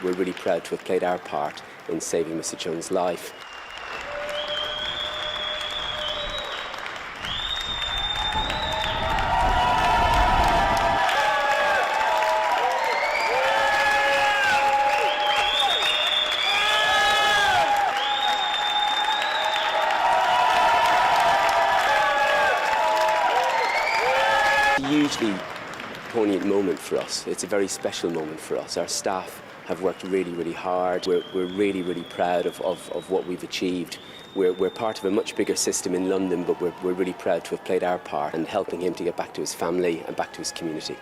we're really proud to have played our part in saving Mr. Jones' life. Hugely poignant moment for us. It's a very special moment for us. Our staff have worked really, really hard. We're really, really proud of what we've achieved. We're part of a much bigger system in London, but we're really proud to have played our part in helping him to get back to his family and back to his community.